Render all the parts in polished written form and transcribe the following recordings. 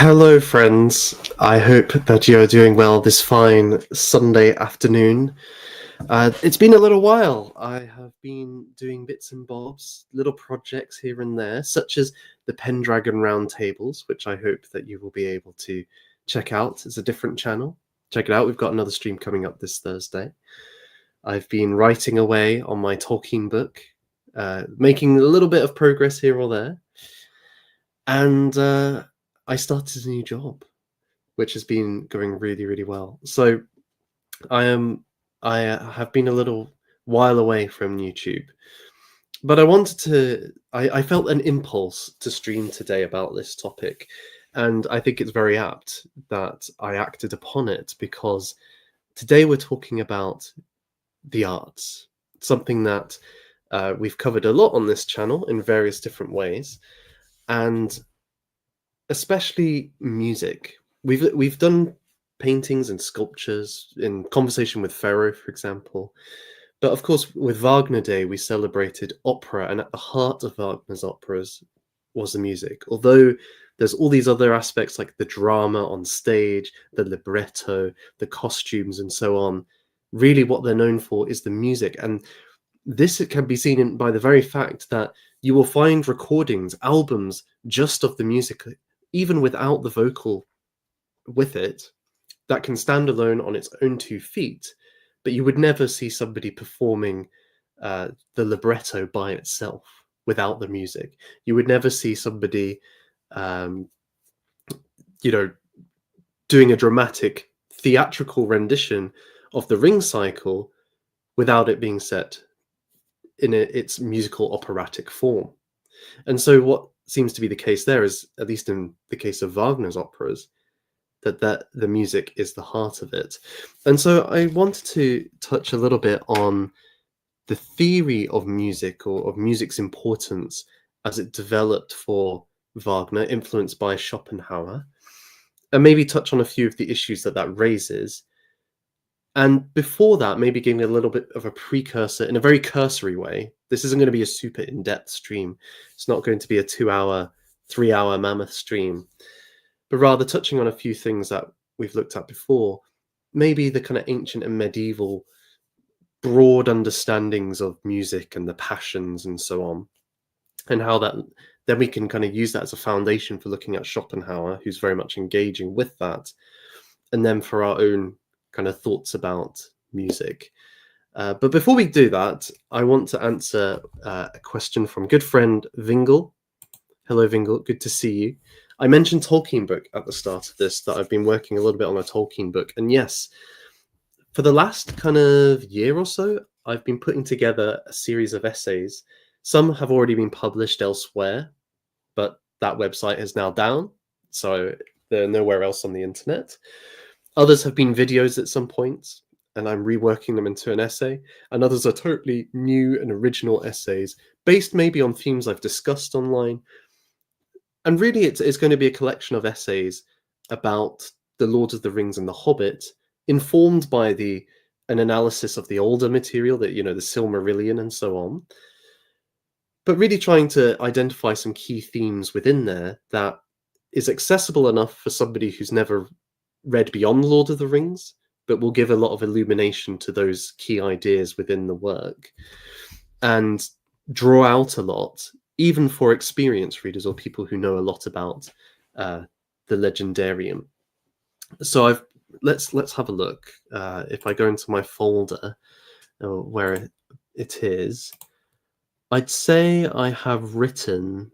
Hello, friends. I hope that you're doing well this fine Sunday afternoon. It's been a little while. I have been doing bits and bobs, little projects here and there, such as the Pendragon Roundtables, which I hope that you will be able to check out. It's a different channel. Check it out. We've got another stream coming up this Thursday. I've been writing away on my Tolkien book, making a little bit of progress here or there. And I started a new job, which has been going really, really well. So I have been a little while away from YouTube, but I felt an impulse to stream today about this topic, and I think it's very apt that I acted upon it because today we're talking about the arts, something that we've covered a lot on this channel in various different ways, and especially music. We've done paintings and sculptures in conversation with Pharaoh, for example. But of course, with Wagner Day, we celebrated opera, and at the heart of Wagner's operas was the music. Although there's all these other aspects like the drama on stage, the libretto, the costumes, and so on. Really, what they're known for is the music. And this can be seen by the very fact that you will find recordings, albums just of the music, even without the vocal with it, that can stand alone on its own 2 feet, but you would never see somebody performing the libretto by itself without the music. You would never see somebody, um, doing a dramatic theatrical rendition of the Ring Cycle without it being set in its musical operatic form. And so what seems to be the case there is, at least in the case of Wagner's operas, that the music is the heart of it. And so I wanted to touch a little bit on the theory of music, or of music's importance as it developed for Wagner, influenced by Schopenhauer, and maybe touch on a few of the issues that raises. And before that, maybe giving a little bit of a precursor in a very cursory way. This isn't going to be a super in-depth stream. It's not going to be a 2-hour, 3-hour mammoth stream, but rather touching on a few things that we've looked at before. Maybe the kind of ancient and medieval broad understandings of music and the passions and so on, and how that then we can kind of use that as a foundation for looking at Schopenhauer, who's very much engaging with that, and then for our own kind of thoughts about music. But before we do that, I want to answer a question from good friend Vingle. Hello, Vingle. Good to see you. I mentioned Tolkien book at the start of this, that I've been working a little bit on a Tolkien book. And yes, for the last kind of year or so, I've been putting together a series of essays. Some have already been published elsewhere, but that website is now down, so they're nowhere else on the internet. Others have been videos at some points, and I'm reworking them into an essay. And others are totally new and original essays, based maybe on themes I've discussed online. And really, it's going to be a collection of essays about the Lord of the Rings and the Hobbit, informed by an analysis of the older material, that the Silmarillion and so on. But really trying to identify some key themes within there that is accessible enough for somebody who's never read beyond Lord of the Rings, but will give a lot of illumination to those key ideas within the work, and draw out a lot, even for experienced readers or people who know a lot about the Legendarium. So let's have a look. If I go into my folder where it is, I'd say I have written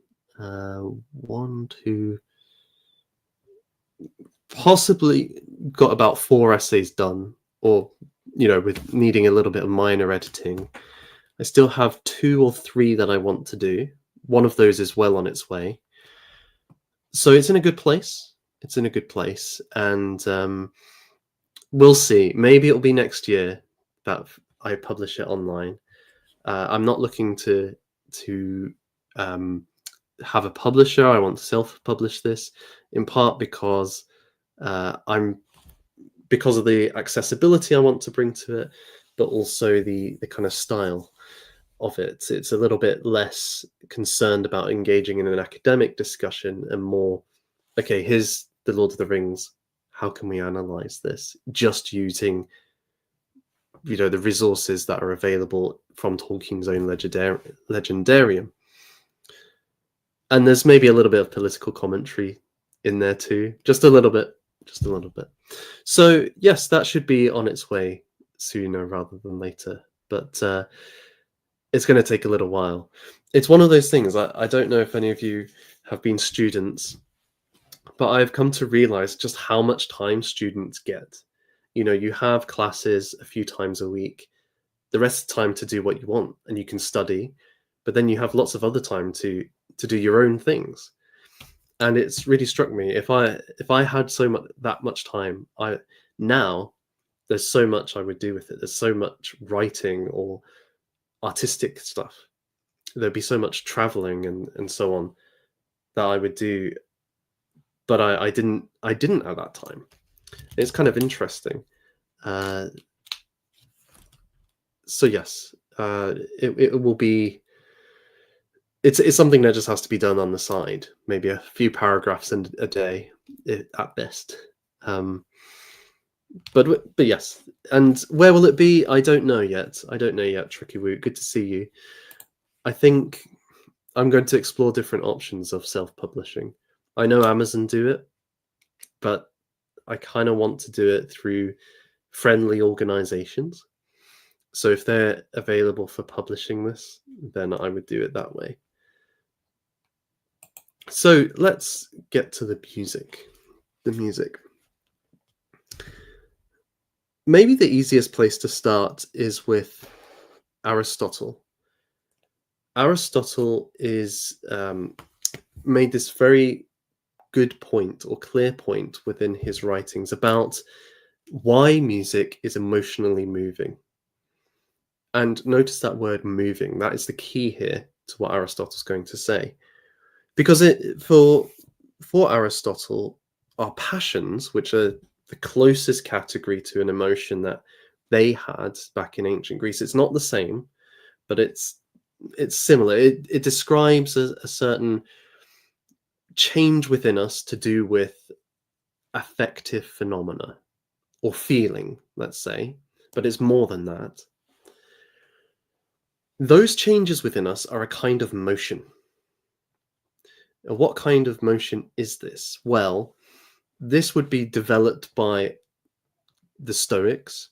possibly got about 4 essays done, or with needing a little bit of minor editing. I still have 2 or 3 that I want to do. One of those is well on its way. So it's in a good place. And we'll see. Maybe it'll be next year that I publish it online. I'm not looking to have a publisher. I want to self-publish this, in part because because of the accessibility I want to bring to it, but also the kind of style of it. It's a little bit less concerned about engaging in an academic discussion and more, okay, here's The Lord of the Rings, how can we analyze this just using the resources that are available from Tolkien's own legendarium? And there's maybe a little bit of political commentary in there too, just a little bit. So yes, that should be on its way sooner rather than later, but it's going to take a little while. It's one of those things. I don't know if any of you have been students, but I've come to realize just how much time students get. You have classes a few times a week, the rest of the time to do what you want, and you can study, but then you have lots of other time to do your own things. And it's really struck me, if I had that much time, now there's so much I would do with it. There's so much writing or artistic stuff. There'd be so much traveling and so on that I would do, but I didn't at that time. It's kind of interesting. So yes, it will be. It's something that just has to be done on the side, maybe a few paragraphs in a day at best. But yes, and where will it be? I don't know yet. Tricky Woo, good to see you. I think I'm going to explore different options of self-publishing. I know Amazon do it, but I kind of want to do it through friendly organizations. So if they're available for publishing this, then I would do it that way. So let's get to the music. Maybe the easiest place to start is with Aristotle. Aristotle is made this very good point or clear point within his writings about why music is emotionally moving. And notice that word moving. That is the key here to what Aristotle's going to say. Because for Aristotle, our passions, which are the closest category to an emotion that they had back in ancient Greece, it's not the same, but it's similar. It describes a certain change within us to do with affective phenomena or feeling, let's say, but it's more than that. Those changes within us are a kind of motion. What kind of motion is this? Well, this would be developed by the Stoics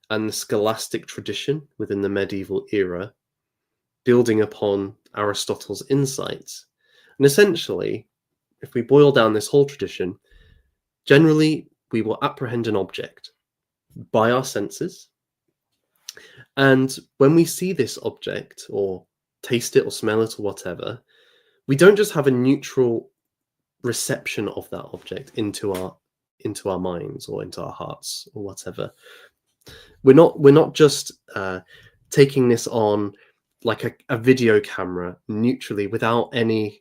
and the scholastic tradition within the medieval era, building upon Aristotle's insights. And essentially, if we boil down this whole tradition, generally we will apprehend an object by our senses. And when we see this object or taste it or smell it or whatever, we don't just have a neutral reception of that object into our minds or into our hearts or whatever. We're not just taking this on like a video camera neutrally without any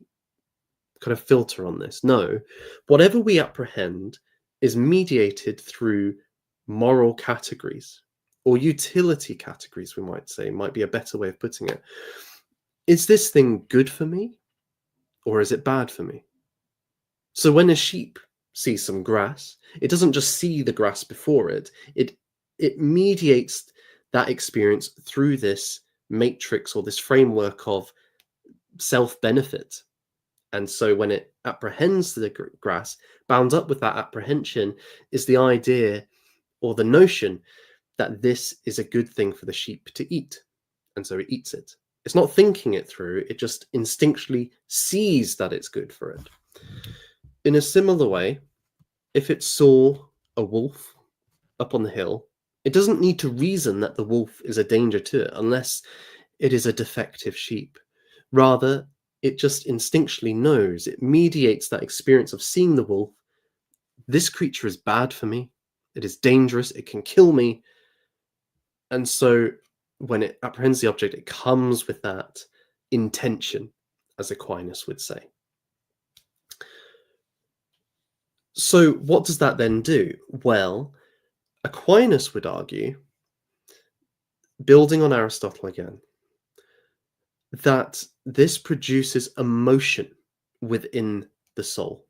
kind of filter on this. No, whatever we apprehend is mediated through moral categories or utility categories, we might say, might be a better way of putting it. Is this thing good for me or is it bad for me? So when a sheep sees some grass, it doesn't just see the grass before it. It mediates that experience through this matrix or this framework of self-benefit. And so when it apprehends the grass, bound up with that apprehension is the idea or the notion that this is a good thing for the sheep to eat. And so it eats it. It's not thinking it through, it just instinctually sees that it's good for it. In a similar way, if it saw a wolf up on the hill, it doesn't need to reason that the wolf is a danger to it unless it is a defective sheep. Rather, it just instinctually knows, it mediates that experience of seeing the wolf. This creature is bad for me. It is dangerous. It can kill me. And so when it apprehends the object, it comes with that intention, as Aquinas would say. So what does that then do? Well, Aquinas would argue, building on Aristotle again, that this produces emotion within the soul.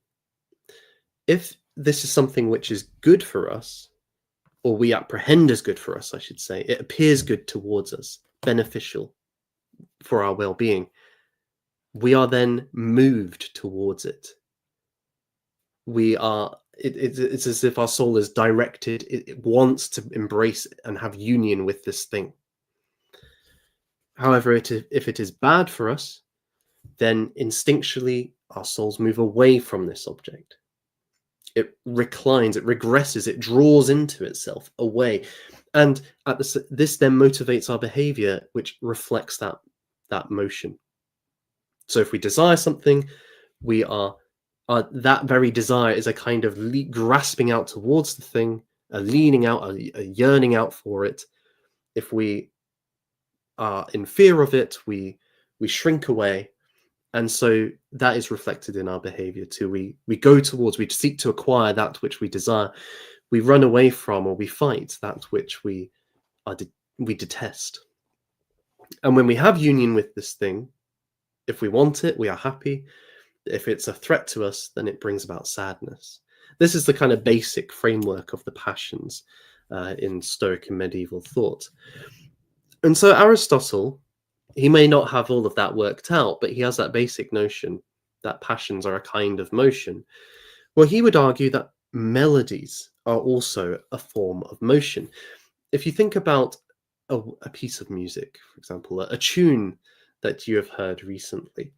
If this is something which is good for us, or we apprehend as good for us, I should say. It appears good towards us, beneficial for our well-being. We are then moved towards it. It's as if our soul is directed, it wants to embrace and have union with this thing. However, if it is bad for us, then instinctually our souls move away from this object. It reclines, it regresses, it draws into itself away. And this then motivates our behavior, which reflects that motion. So if we desire something, we are that very desire is a kind of grasping out towards the thing, a leaning out, a yearning out for it. If we are in fear of it, we shrink away. And so that is reflected in our behavior too. We go towards, we seek to acquire that which we desire. We run away from, or we fight that which we detest. And when we have union with this thing, if we want it, we are happy. If it's a threat to us, then it brings about sadness. This is the kind of basic framework of the passions in Stoic and medieval thought. And so Aristotle, he may not have all of that worked out, but he has that basic notion that passions are a kind of motion. Well, he would argue that melodies are also a form of motion. If you think about a piece of music, for example, a tune that you have heard recently,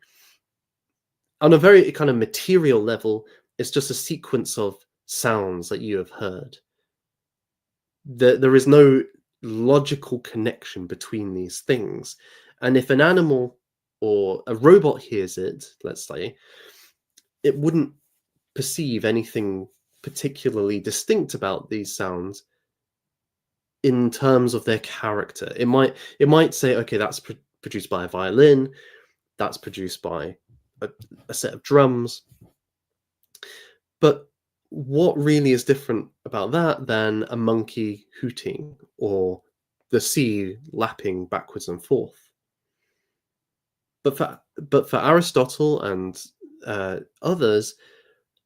on a very kind of material level, it's just a sequence of sounds that you have heard. There is no logical connection between these things. And if an animal or a robot hears it, let's say, it wouldn't perceive anything particularly distinct about these sounds in terms of their character. It might say, okay, that's produced by a violin, that's produced by a set of drums. But what really is different about that than a monkey hooting or the sea lapping backwards and forth? But for Aristotle and others,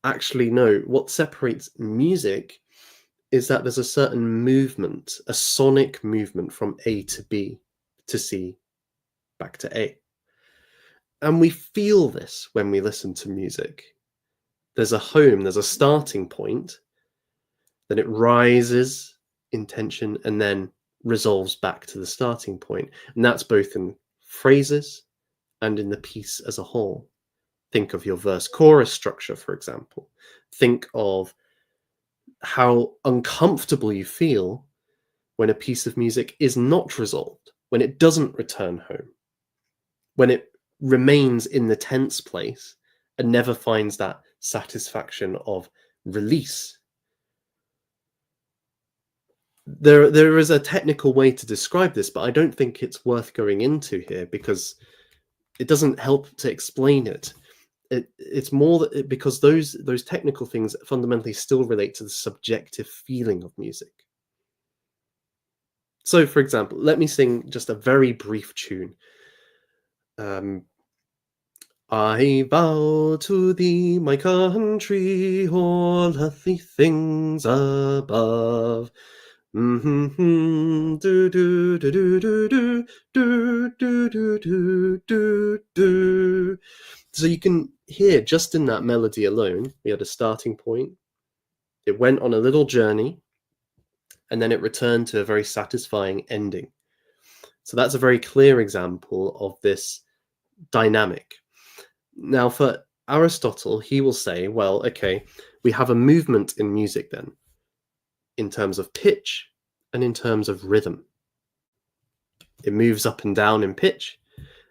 actually, no. What separates music is that there's a certain movement, a sonic movement from A to B to C back to A. And we feel this when we listen to music. There's a home, there's a starting point, then it rises in tension and then resolves back to the starting point. And that's both in phrases and in the piece as a whole. Think of your verse-chorus structure, for example. Think of how uncomfortable you feel when a piece of music is not resolved, when it doesn't return home, when it remains in the tense place and never finds that satisfaction of release. There is a technical way to describe this, but I don't think it's worth going into here because it doesn't help to explain it. It's more that because those technical things fundamentally still relate to the subjective feeling of music. So, for example, let me sing just a very brief tune. I vow to thee, my country, all earthly things above. Do do do do do do do do do do do. So you can hear just in that melody alone, we had a starting point. It went on a little journey, and then it returned to a very satisfying ending. So that's a very clear example of this dynamic. Now, for Aristotle, he will say, well, okay, we have a movement in music then, in terms of pitch and in terms of rhythm. It moves up and down in pitch,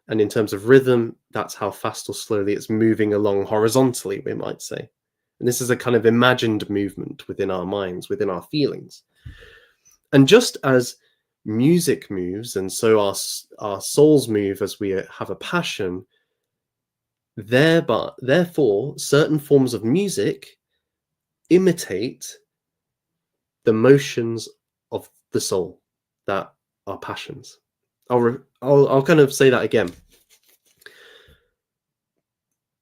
and in terms of rhythm, that's how fast or slowly it's moving along horizontally, we might say. And this is a kind of imagined movement within our minds, within our feelings. And just as music moves, and so our souls move as we have a passion, therefore, certain forms of music imitate the motions of the soul that are passions. I'll kind of say that again.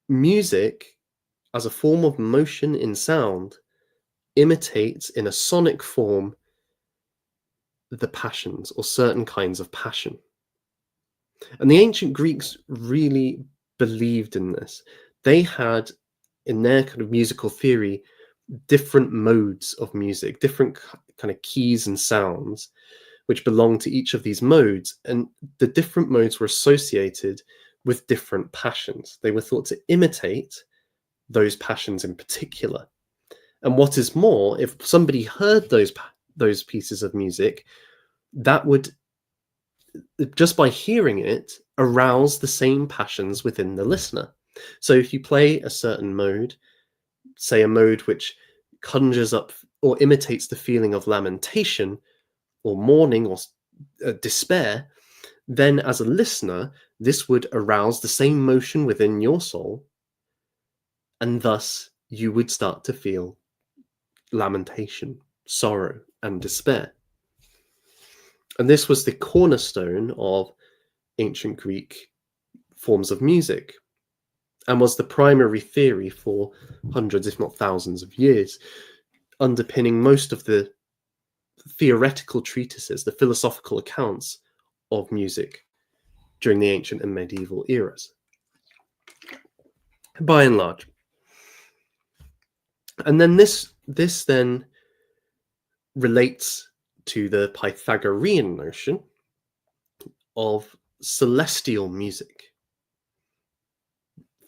Music, as a form of motion in sound, imitates in a sonic form the passions or certain kinds of passion. And the ancient Greeks really believed in this. They had, in their kind of musical theory, different modes of music, different kind of keys and sounds, which belong to each of these modes. And the different modes were associated with different passions. They were thought to imitate those passions in particular. And what is more, if somebody heard those pieces of music, that would, just by hearing it, arouse the same passions within the listener. So if you play a certain mode, say a mode which conjures up or imitates the feeling of lamentation or mourning or despair, then as a listener, this would arouse the same motion within your soul, and thus you would start to feel lamentation, sorrow, and despair. And this was the cornerstone of ancient Greek forms of music, and was the primary theory for hundreds, if not thousands of years, underpinning most of the theoretical treatises, the philosophical accounts of music during the ancient and medieval eras, by and large. And then this then relates to the Pythagorean notion of celestial music.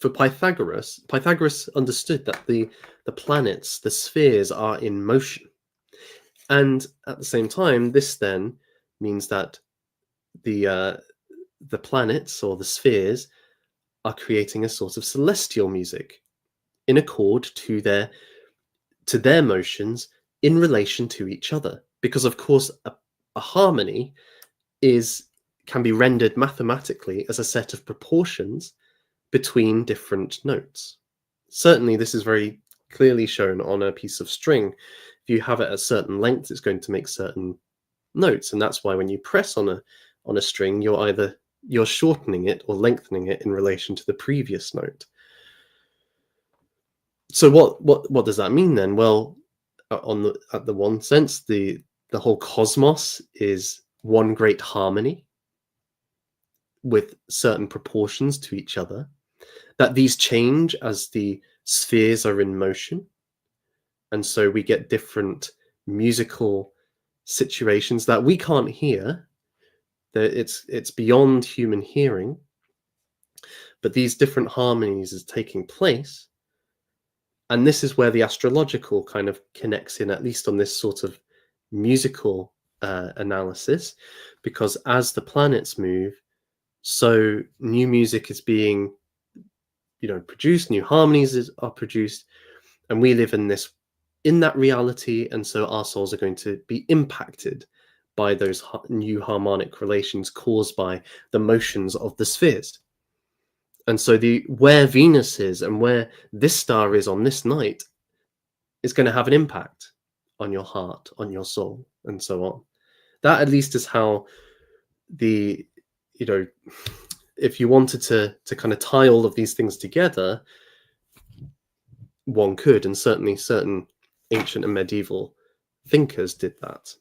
For Pythagoras understood that the planets, the spheres, are in motion. And at the same time, this then means that the planets or the spheres are creating a sort of celestial music in accord to their motions in relation to each other. Because of course, a harmony can be rendered mathematically as a set of proportions between different notes. Certainly, this is very clearly shown on a piece of string. If you have it at a certain length, it's going to make certain notes, and that's why when you press on a string, you're shortening it or lengthening it in relation to the previous note. So what does that mean then? Well, at the one sense, the whole cosmos is one great harmony with certain proportions to each other, that these change as the spheres are in motion. And so we get different musical situations that we can't hear. That it's beyond human hearing. But these different harmonies is taking place. And this is where the astrological kind of connects in, at least on this sort of musical analysis, because as the planets move, so new music is being produced, new harmonies are produced, and we live in that reality, and so our souls are going to be impacted by those new harmonic relations caused by the motions of the spheres. And so where Venus is and where this star is on this night is going to have an impact on your heart, on your soul, and so on. That at least is how if you wanted to kind of tie all of these things together, one could, and certainly certain ancient and medieval thinkers did that.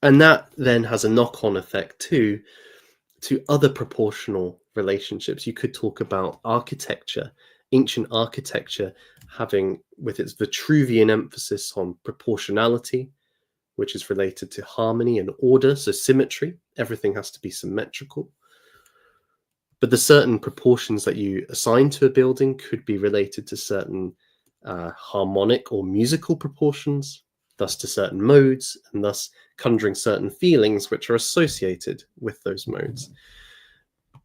And that then has a knock-on effect too to other proportional relationships. You could talk about architecture, ancient architecture having, with its Vitruvian emphasis on proportionality, which is related to harmony and order, so symmetry. Everything has to be symmetrical. But the certain proportions that you assign to a building could be related to certain harmonic or musical proportions, thus to certain modes, and thus conjuring certain feelings which are associated with those modes.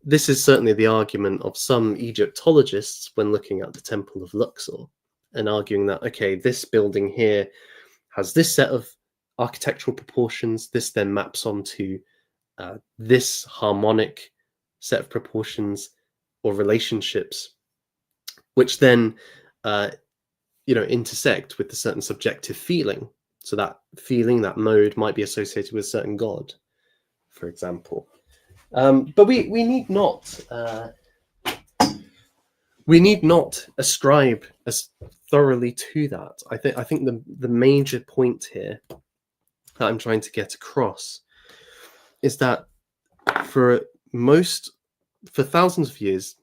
This is certainly the argument of some Egyptologists when looking at the Temple of Luxor and arguing that, okay, this building here has this set of architectural proportions, this then maps onto this harmonic set of proportions or relationships, which then intersect with a certain subjective feeling. So that feeling, that mode, might be associated with a certain god, for example. But we need not We need not ascribe as thoroughly to that. I think the major point here that I'm trying to get across is that for thousands of years,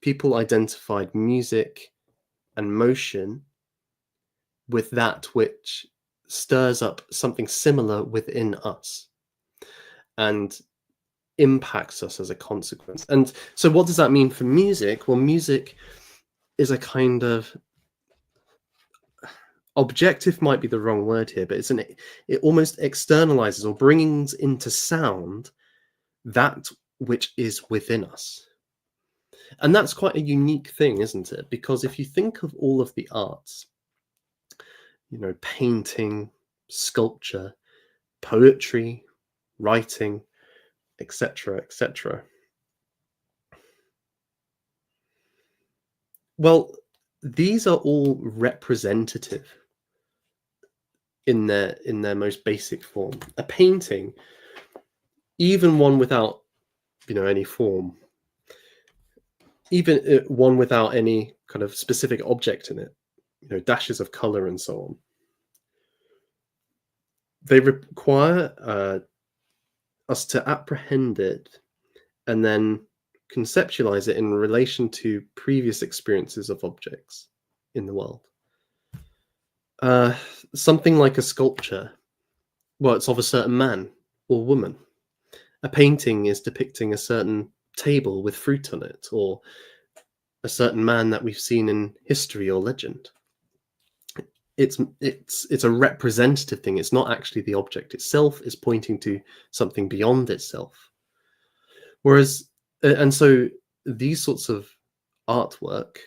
people identified music and motion with that which stirs up something similar within us and impacts us as a consequence. And so what does that mean for music? Well, music is a kind of objective, might be the wrong word here, but it almost externalizes or brings into sound that which is within us. And that's quite a unique thing, isn't it? Because if you think of all of the arts, painting, sculpture, poetry, writing, etc., etc. Well, these are all representative in their most basic form. A painting, even one without any form, even one without any kind of specific object in it, dashes of color and so on, they require us to apprehend it and then conceptualize it in relation to previous experiences of objects in the world. Something like a sculpture, well, it's of a certain man or woman. A painting is depicting a certain table with fruit on it, or a certain man that we've seen in history or legend. It's a representative thing. It's not actually the object itself. It's pointing to something beyond itself. Whereas, and so these sorts of artwork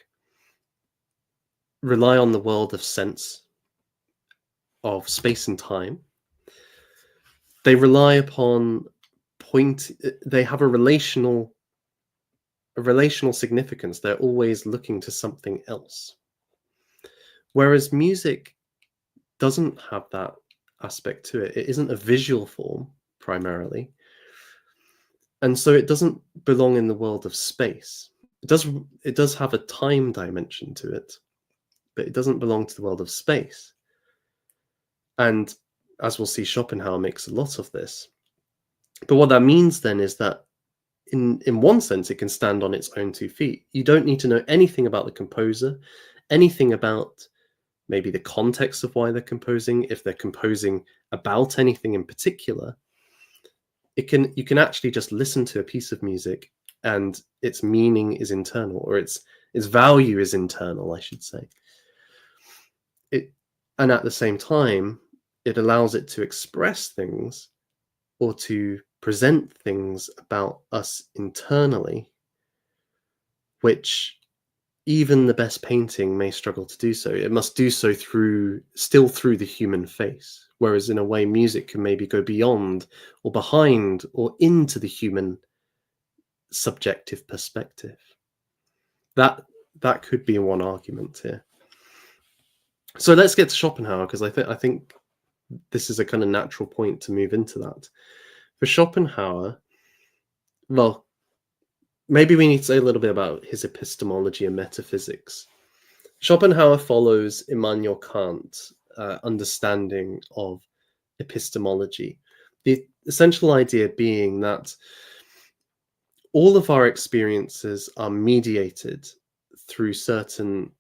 rely on the world of sense, of space and time. They rely upon they have a relational significance. They're always looking to something else. Whereas music doesn't have that aspect to it. It isn't a visual form primarily. And so it doesn't belong in the world of space. It does have a time dimension to it, but it doesn't belong to the world of space. And as we'll see, Schopenhauer makes a lot of this. But what that means then is that in one sense, it can stand on its own 2 feet. You don't need to know anything about the composer, anything about maybe the context of why they're composing, if they're composing about anything in particular. You can actually just listen to a piece of music and its meaning is internal, or its value is internal, I should say. And at the same time, it allows it to express things or to present things about us internally, which even the best painting may struggle to do so. It must do so still through the human face, whereas in a way music can maybe go beyond or behind or into the human subjective perspective. That could be one argument here. So let's get to Schopenhauer, because I think this is a kind of natural point to move into that. For Schopenhauer, well, maybe we need to say a little bit about his epistemology and metaphysics. Schopenhauer follows Immanuel Kant's understanding of epistemology. The essential idea being that all of our experiences are mediated through certain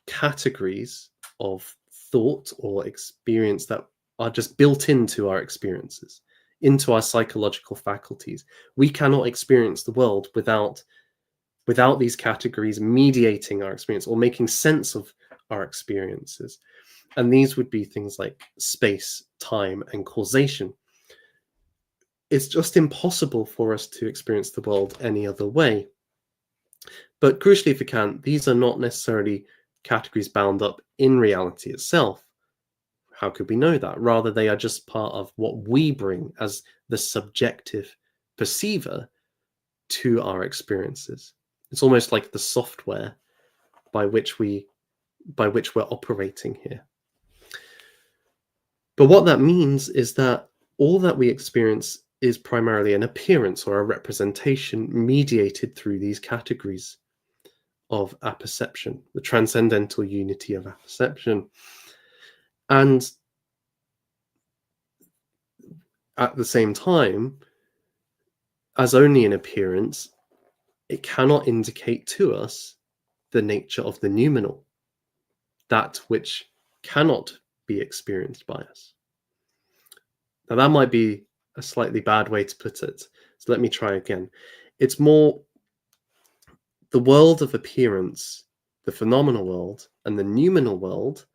categories of thought or experience that are just built into our experiences, into our psychological faculties. We cannot experience the world without these categories mediating our experience or making sense of our experiences. And these would be things like space, time, and causation. It's just impossible for us to experience the world any other way. But crucially for Kant, these are not necessarily categories bound up in reality itself. How could we know that? Rather, they are just part of what we bring as the subjective perceiver to our experiences. It's almost like the software by which we're operating here. But what that means is that all that we experience is primarily an appearance or a representation mediated through these categories of apperception, the transcendental unity of apperception. And at the same time, as only an appearance, it cannot indicate to us the nature of the noumenal, that which cannot be experienced by us. Now, that might be a slightly bad way to put it. So let me try again. It's more the world of appearance, the phenomenal world, and the noumenal world.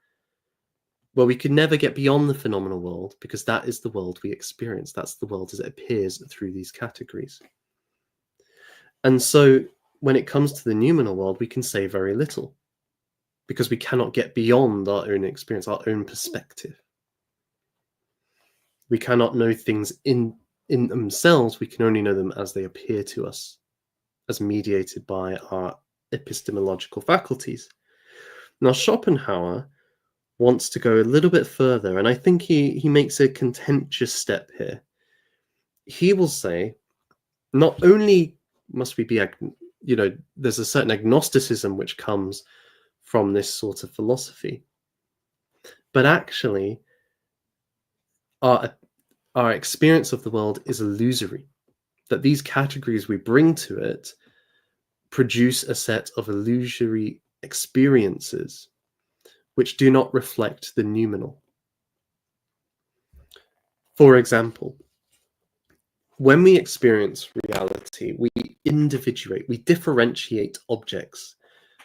Well, we could never get beyond the phenomenal world because that is the world we experience. That's the world as it appears through these categories. And so when it comes to the noumenal world, we can say very little because we cannot get beyond our own experience, our own perspective. We cannot know things in themselves. We can only know them as they appear to us, as mediated by our epistemological faculties. Now, Schopenhauer wants to go a little bit further, and I think he makes a contentious step here. He will say, not only must we be, there's a certain agnosticism which comes from this sort of philosophy, but actually our experience of the world is illusory, that these categories we bring to it produce a set of illusory experiences which do not reflect the noumenal. For example, when we experience reality, we individuate, we differentiate objects.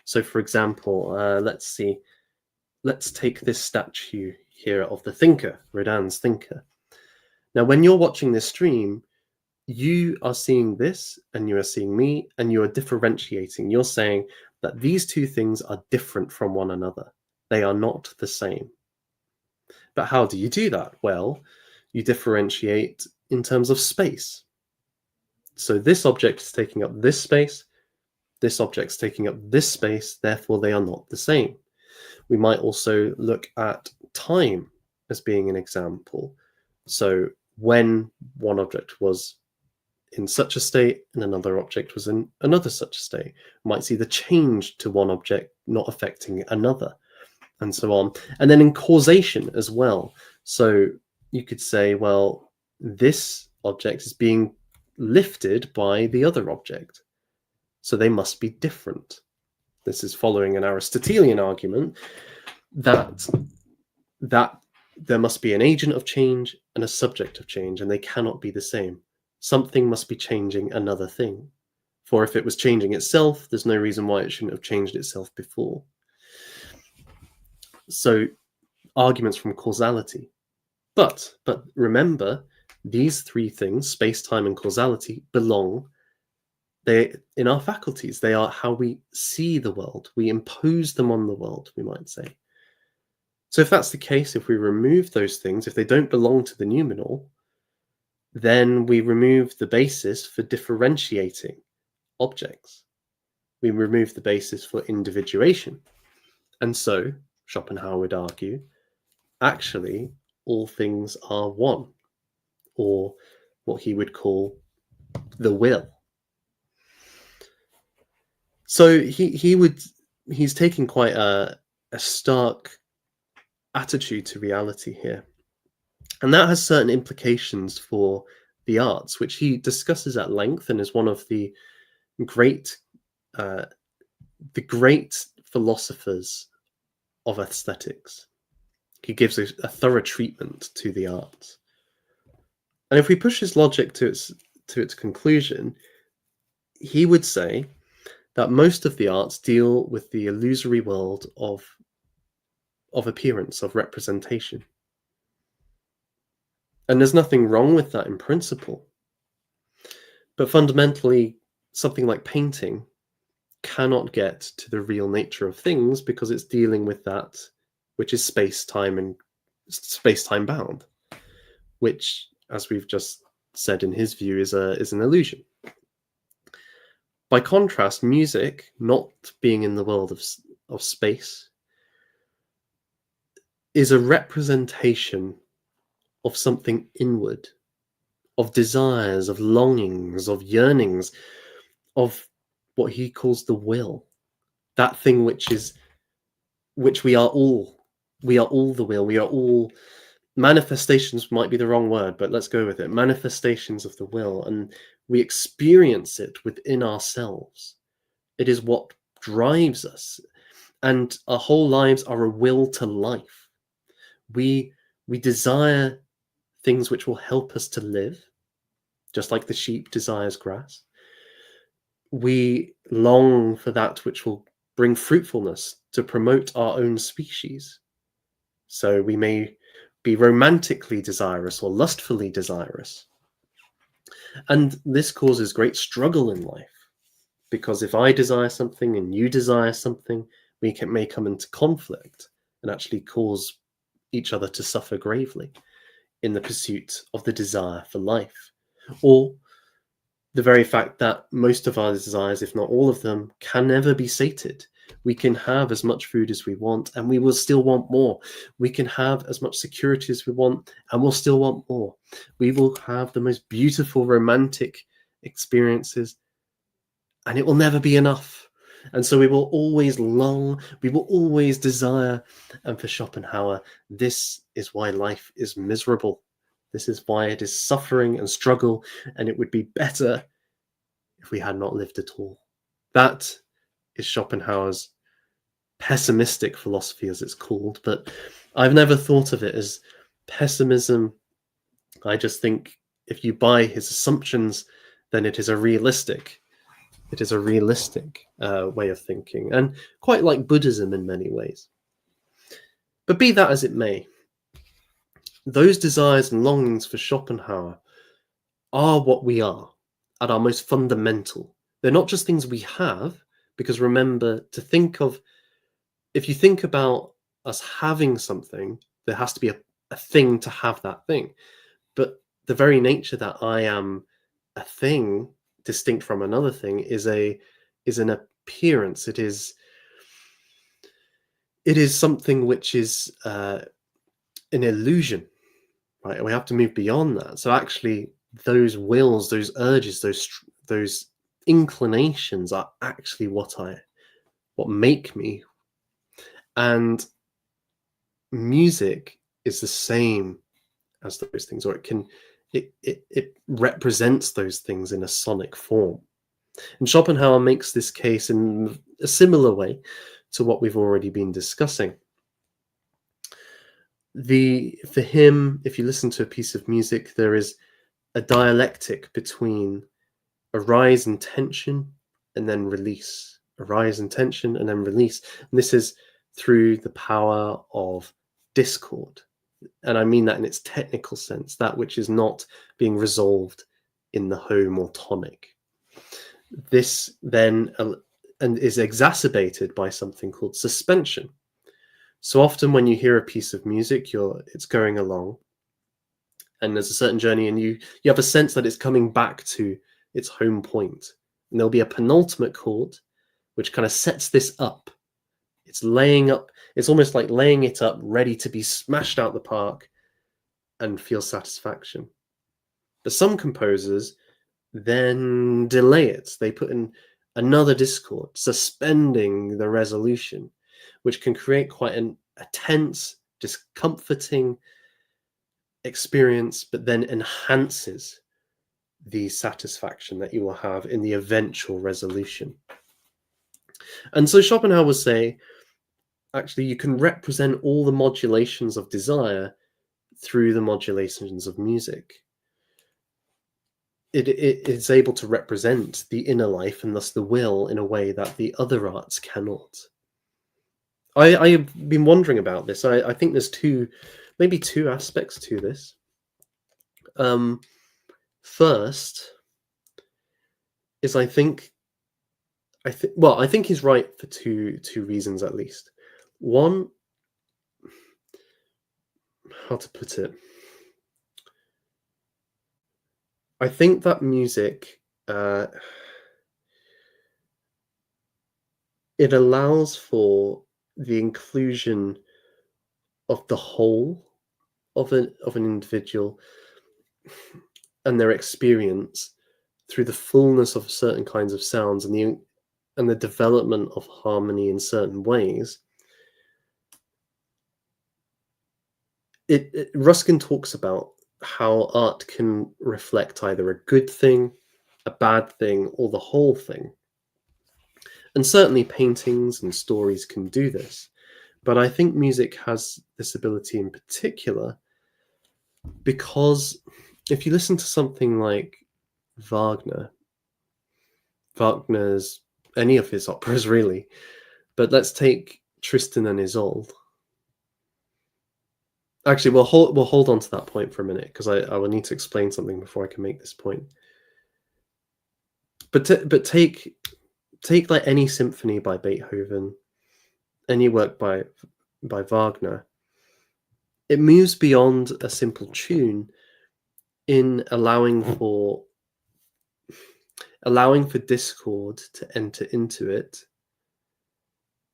So, for example, let's take this statue here of the thinker, Rodin's thinker. Now, when you're watching this stream, you are seeing this and you are seeing me and you are differentiating. You're saying that these two things are different from one another. They are not the same. But how do you do that? Well, you differentiate in terms of space. So this object is taking up this space, this object's taking up this space, therefore they are not the same. We might also look at time as being an example. So when one object was in such a state and another object was in another such a state, we might see the change to one object not affecting another, and so on. And then in causation as well. So you could say, well, this object is being lifted by the other object, so they must be different. This is following an Aristotelian argument that there must be an agent of change and a subject of change, and they cannot be the same. Something must be changing another thing. For if it was changing itself, there's no reason why it shouldn't have changed itself before. So arguments from causality. But remember, these three things, space-time and causality, belong in our faculties. They are how we see the world. We impose them on the world, we might say. So if that's the case, if we remove those things, if they don't belong to the noumenal, then we remove the basis for differentiating objects. We remove the basis for individuation. And so, Schopenhauer would argue, actually, all things are one, or what he would call the will. So he's taking quite a stark attitude to reality here. And that has certain implications for the arts, which he discusses at length and is one of the great philosophers of aesthetics. He gives a thorough treatment to the arts. And if we push his logic to its conclusion, he would say that most of the arts deal with the illusory world of appearance, of representation. And there's nothing wrong with that in principle. But fundamentally, something like painting cannot get to the real nature of things because it's dealing with that which is space-time and space-time bound, which, as we've just said in his view, is an illusion. By contrast, music, not being in the world of space, is a representation of something inward, of desires, of longings, of yearnings, of what he calls the will. that thing which we are all. We are all the will. We are all manifestations, might be the wrong word, but let's go with it. Manifestations of the will, and we experience it within ourselves. It is what drives us, and our whole lives are a will to life. We desire things which will help us to live, just like the sheep desires grass. We long for that which will bring fruitfulness to promote our own species. So we may be romantically desirous or lustfully desirous. And this causes great struggle in life, because if I desire something and you desire something, may come into conflict and actually cause each other to suffer gravely in the pursuit of the desire for life. Or the very fact that most of our desires, if not all of them, can never be sated. We can have as much food as we want, and we will still want more. We can have as much security as we want, and we'll still want more. We will have the most beautiful romantic experiences, and it will never be enough. And so we will always long, we will always desire. And for Schopenhauer, this is why life is miserable. This is why it is suffering and struggle, and it would be better if we had not lived at all. That is Schopenhauer's pessimistic philosophy, as it's called, but I've never thought of it as pessimism. I just think if you buy his assumptions, then it is a realistic way of thinking, and quite like Buddhism in many ways. But be that as it may, those desires and longings for Schopenhauer are what we are at our most fundamental. They're not just things we have, because remember to think of, if you think about us having something, there has to be a thing to have that thing. But the very nature that I am a thing distinct from another thing is an appearance. It is something which is an illusion, right? We have to move beyond that. So actually, those wills, those urges, those inclinations are actually what make me. And music is the same as those things, or it represents those things in a sonic form. And Schopenhauer makes this case in a similar way to what we've already been discussing. For him, if you listen to a piece of music, there is a dialectic between a rise in tension and then release, a rise in tension and then release. And this is through the power of discord. And I mean that in its technical sense, that which is not being resolved in the home or tonic. This then and is exacerbated by something called suspension. So often when you hear a piece of music, it's going along, and there's a certain journey, and you have a sense that it's coming back to its home point. And there'll be a penultimate chord, which kind of sets this up. It's almost like laying it up, ready to be smashed out the park and feel satisfaction. But some composers then delay it. They put in another discord, suspending the resolution, which can create quite a tense, discomforting experience, but then enhances the satisfaction that you will have in the eventual resolution. And so Schopenhauer would say, actually, you can represent all the modulations of desire through the modulations of music. It is able to represent the inner life and thus the will in a way that the other arts cannot. I have been wondering about this. I think there's maybe two aspects to this. First is I think he's right for two reasons at least. One, how to put it? I think that music it allows for the inclusion of the whole of an individual and their experience through the fullness of certain kinds of sounds and and the development of harmony in certain ways, Ruskin talks about how art can reflect either a good thing, a bad thing, or the whole thing. And certainly paintings and stories can do this. But I think music has this ability in particular because if you listen to something like Wagner's, any of his operas really, but let's take Tristan and Isolde. Actually, we'll hold on to that point for a minute because I will need to explain something before I can make this point. But take like any symphony by Beethoven, any work by Wagner. It moves beyond a simple tune in allowing for discord to enter into it,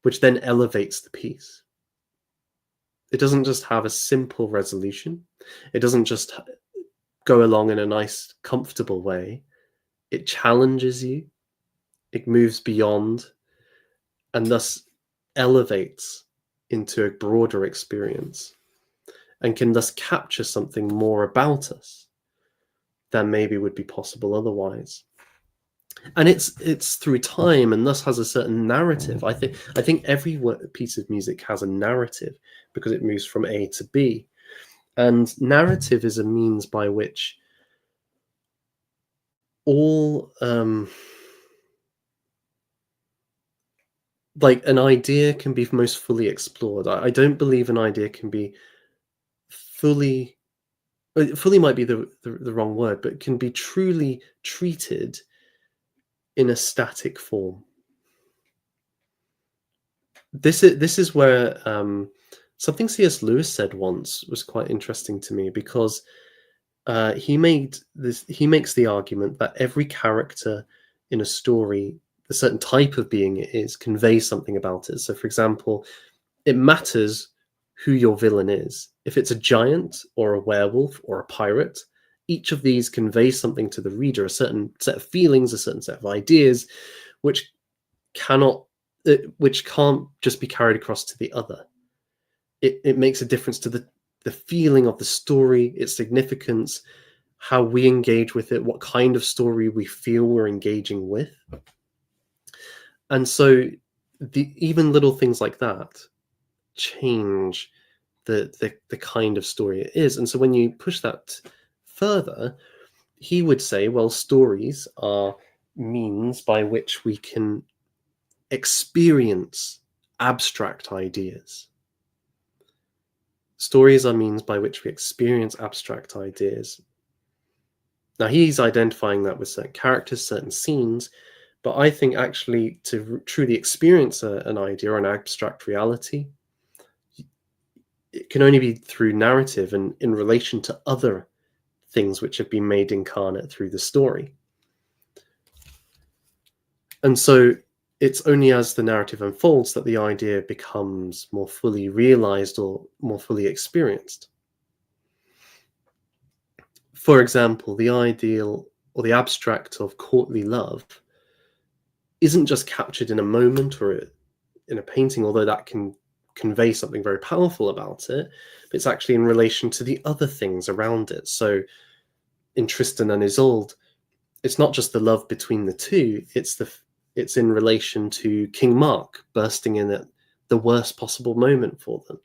which then elevates the piece. It doesn't just have a simple resolution. It doesn't just go along in a nice, comfortable way. It challenges you. It moves beyond and thus elevates into a broader experience and can thus capture something more about us than maybe would be possible otherwise. And it's through time and thus has a certain narrative. I think every piece of music has a narrative because it moves from A to B. And narrative is a means by which all like an idea can be most fully explored. I don't believe an idea can be fully might be the wrong word, but can be truly treated in a static form. This is where something C.S. Lewis said once was quite interesting to me because he makes the argument that every character in a story, a certain type of being it is, conveys something about it. So, for example, it matters who your villain is. If it's a giant or a werewolf or a pirate, each of these conveys something to the reader, a certain set of feelings, a certain set of ideas, which can't just be carried across to the other. It makes a difference to the feeling of the story, its significance, how we engage with it, what kind of story we feel we're engaging with. And so even little things like that change the kind of story it is. And so when you push that further, he would say, well, stories are means by which we can experience abstract ideas. Stories are means by which we experience abstract ideas. Now, he's identifying that with certain characters, certain scenes, but I think actually to truly experience an idea or an abstract reality, it can only be through narrative and in relation to other things which have been made incarnate through the story. And so it's only as the narrative unfolds that the idea becomes more fully realized or more fully experienced. For example, the ideal or the abstract of courtly love isn't just captured in a moment or in a painting, although that can convey something very powerful about it, but it's actually in relation to the other things around it. So in Tristan and Isolde, it's not just the love between the two, it's in relation to King Mark bursting in at the worst possible moment for them.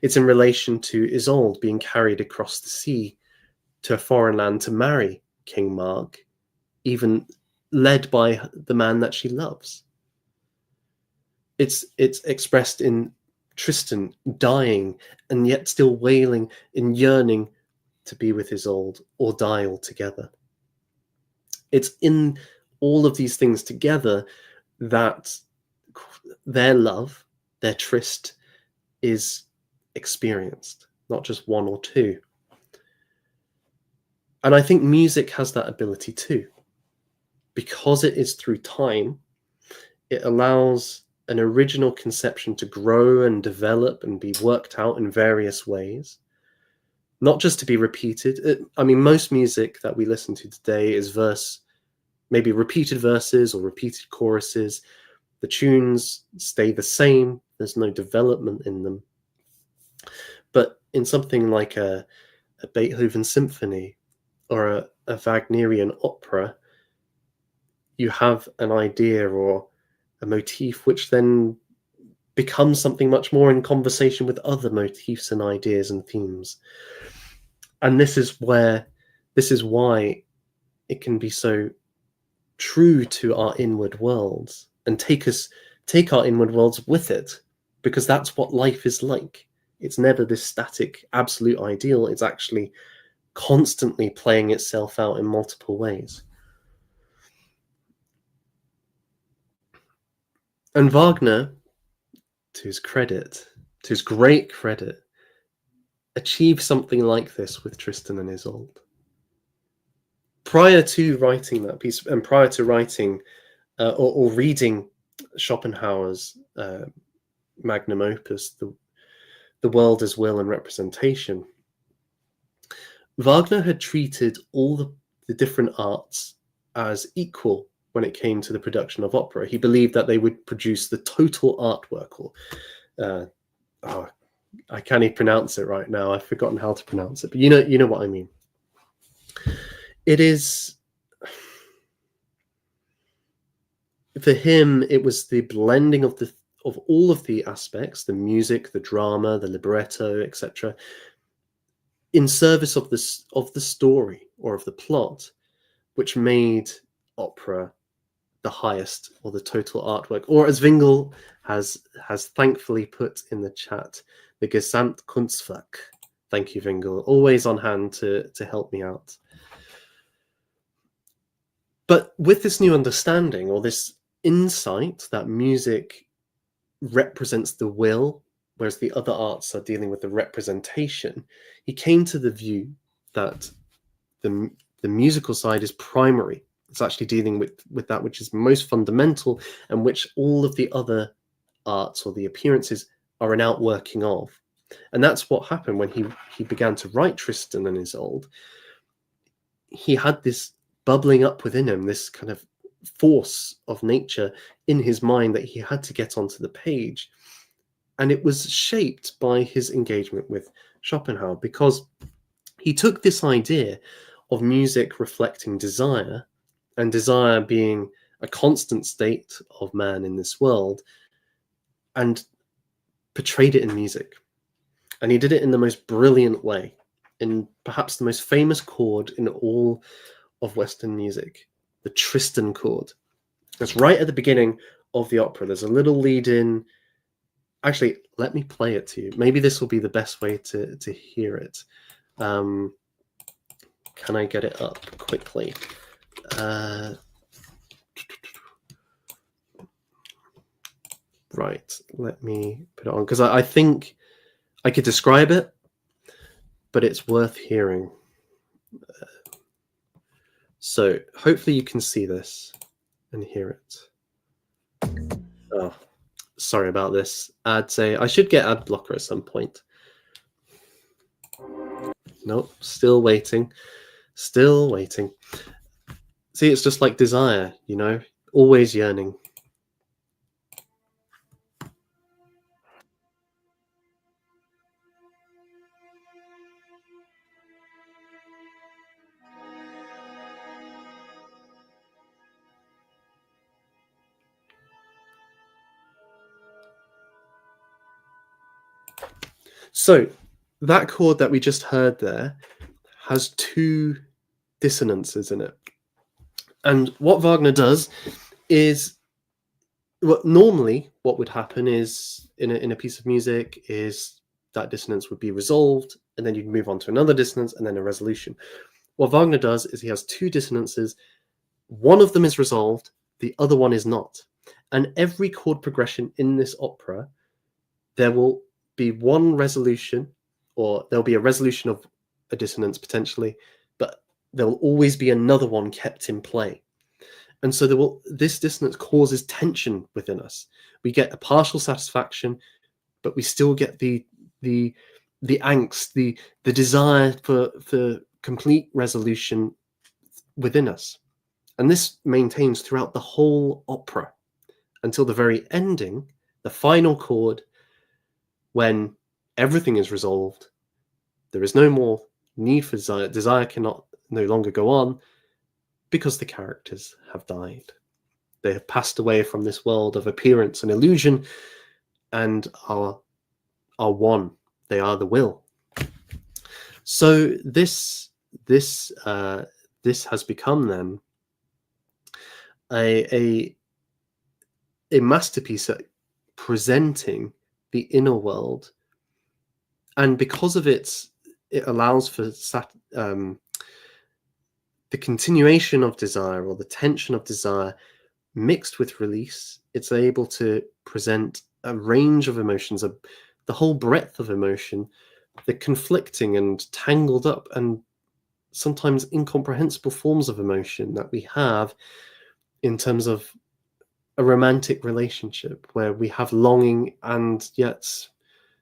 It's in relation to Isolde being carried across the sea to a foreign land to marry King Mark, even led by the man that she loves. It's expressed in Tristan dying and yet still wailing and yearning to be with Isolde or die altogether. It's in all of these things together that their love, their tryst, is experienced, not just one or two. And I think music has that ability too. Because it is through time, it allows an original conception to grow and develop and be worked out in various ways, not just to be repeated. I mean, most music that we listen to today is maybe repeated verses or repeated choruses, The tunes stay the same, there's no development in them. But in something like a Beethoven symphony or a Wagnerian opera, you have an idea or a motif which then becomes something much more in conversation with other motifs and ideas and themes. And this is why it can be so true to our inward worlds and take our inward worlds with it, because that's what life is like. It's never this static absolute ideal. It's actually constantly playing itself out in multiple ways. And Wagner, to his great credit, achieved something like this with Tristan and Isolde. Prior to writing that piece, and prior to writing or reading Schopenhauer's magnum opus, The World as Will and Representation, Wagner had treated all the different arts as equal when it came to the production of opera. He believed that they would produce the total artwork, or I can't even pronounce it right now. I've forgotten how to pronounce it, but you know what I mean. It is, for him, it was the blending of all of the aspects, the music, the drama, the libretto, etc., in service of the story or of the plot, which made opera the highest, or the total artwork, or as Wingel has thankfully put in the chat, the Gesamtkunstwerk. Thank you, Wingel, always on hand to help me out. But with this new understanding, or this insight that music represents the will, whereas the other arts are dealing with the representation, he came to the view that the musical side is primary. It's actually dealing with that which is most fundamental, and which all of the other arts or the appearances are an outworking of. And that's what happened when he began to write Tristan and Isolde. He had this bubbling up within him, this kind of force of nature in his mind that he had to get onto the page. And it was shaped by his engagement with Schopenhauer, because he took this idea of music reflecting desire, and desire being a constant state of man in this world, and portrayed it in music. And he did it in the most brilliant way, in perhaps the most famous chord in all of Western music, the Tristan chord. It's right at the beginning of the opera. There's a little lead in. Actually, let me play it to you. Maybe this will be the best way to hear it. Can I get it up quickly? Right, let me put it on, because I think I could describe it, but it's worth hearing. So hopefully you can see this and hear it. Oh, sorry about this. I should get ad blocker at some point. Nope, still waiting. Still waiting. See, it's just like desire, always yearning. So that chord that we just heard there has two dissonances in it. And what Wagner does is, normally what would happen is in a piece of music is that dissonance would be resolved, and then you'd move on to another dissonance and then a resolution. What Wagner does is he has two dissonances. One of them is resolved, the other one is not. And every chord progression in this opera, there will be one resolution, or there'll be a resolution of a dissonance potentially, but there will always be another one kept in play. And so this dissonance causes tension within us. We get a partial satisfaction, but we still get the angst, the desire for complete resolution within us. And this maintains throughout the whole opera. until the very ending, the final chord, when everything is resolved. There is no more need for desire. Desire cannot no longer go on because the characters have died. They have passed away from this world of appearance and illusion and are one. They are the will. So this has become then a masterpiece at presenting the inner world, and because of it allows for the continuation of desire, or the tension of desire mixed with release. It's able to present a range of emotions, the whole breadth of emotion, the conflicting and tangled up and sometimes incomprehensible forms of emotion that we have in terms of a romantic relationship, where we have longing and yet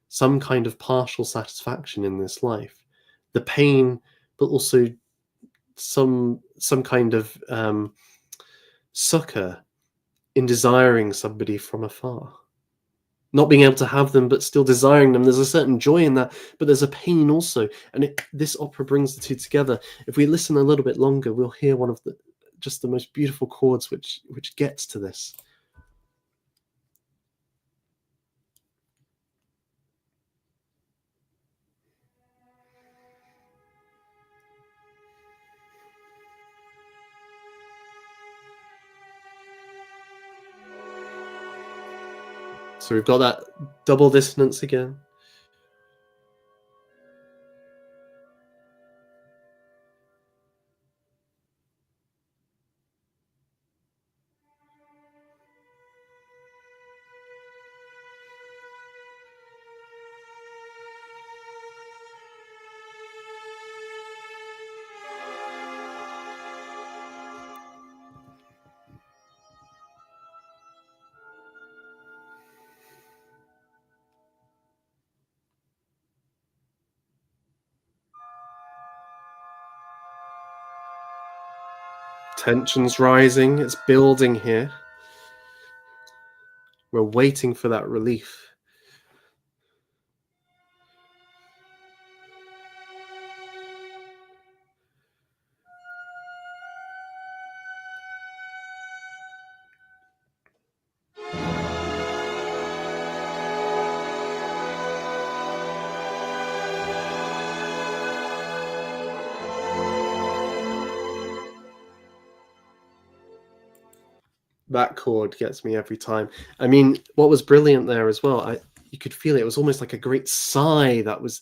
some kind of partial satisfaction in this life, the pain, but also some kind of succor in desiring somebody from afar, not being able to have them but still desiring them. There's a certain joy in that, but there's a pain also, and this opera brings the two together. If we listen a little bit longer, we'll hear one of the most beautiful chords which gets to this. So we've got that double dissonance again. Tension's rising, it's building here. We're waiting for that relief. That chord gets me every time. I mean, what was brilliant there as well, you could feel it. It was almost like a great sigh it was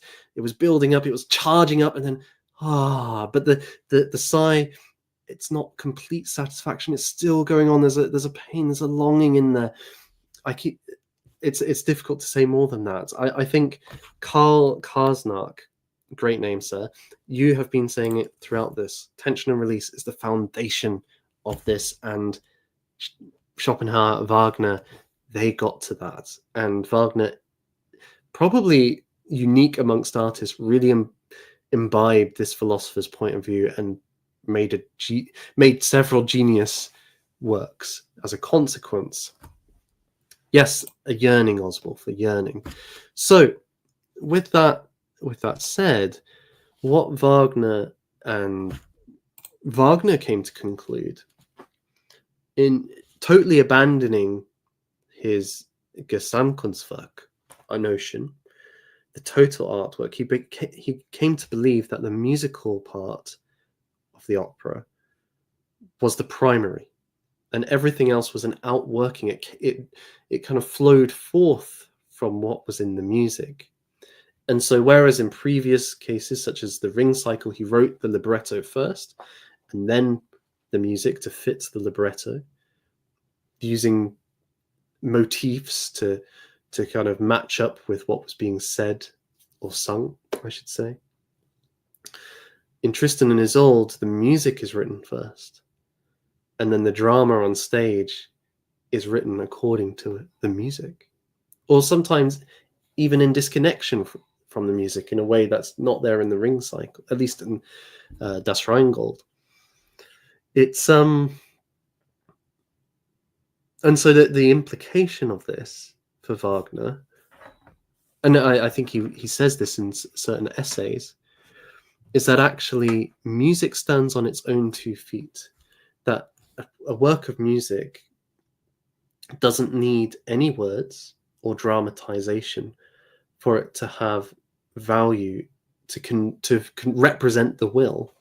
building up, it was charging up, and then but the sigh, it's not complete satisfaction. It's still going on. There's a pain. There's a longing in there. It's difficult to say more than that. I think Karl Karsnach, great name, sir. You have been saying it throughout this. Tension and release is the foundation of this, and Schopenhauer, Wagner, they got to that. And Wagner, probably unique amongst artists, really imbibed this philosopher's point of view and made several genius works as a consequence. Yes, a yearning, Oswald, a yearning. So with that said, what Wagner came to conclude, in totally abandoning his Gesamtkunstwerk, a notion, the total artwork, he came to believe that the musical part of the opera was the primary, and everything else was an outworking. It kind of flowed forth from what was in the music. And so whereas in previous cases, such as the Ring Cycle, he wrote the libretto first and then the music to fit the libretto, using motifs to kind of match up with what was being said or sung, I should say. In Tristan and Isolde, the music is written first, and then the drama on stage is written according to the music, or sometimes even in disconnection from the music in a way that's not there in the Ring Cycle, at least in Das Rheingold. It's And so the implication of this for Wagner, and I think he says this in certain essays, is that actually music stands on its own 2 feet, that a work of music doesn't need any words or dramatization for it to have value, to represent the will.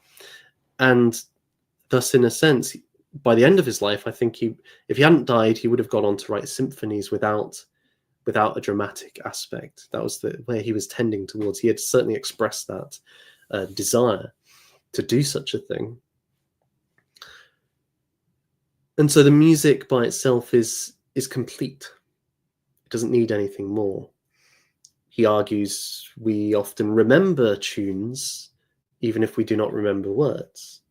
And thus, in a sense, by the end of his life, I think if he hadn't died, he would have gone on to write symphonies without a dramatic aspect. That was where he was tending towards. He had certainly expressed that desire to do such a thing. And so the music by itself is complete. It doesn't need anything more. He argues we often remember tunes even if we do not remember words.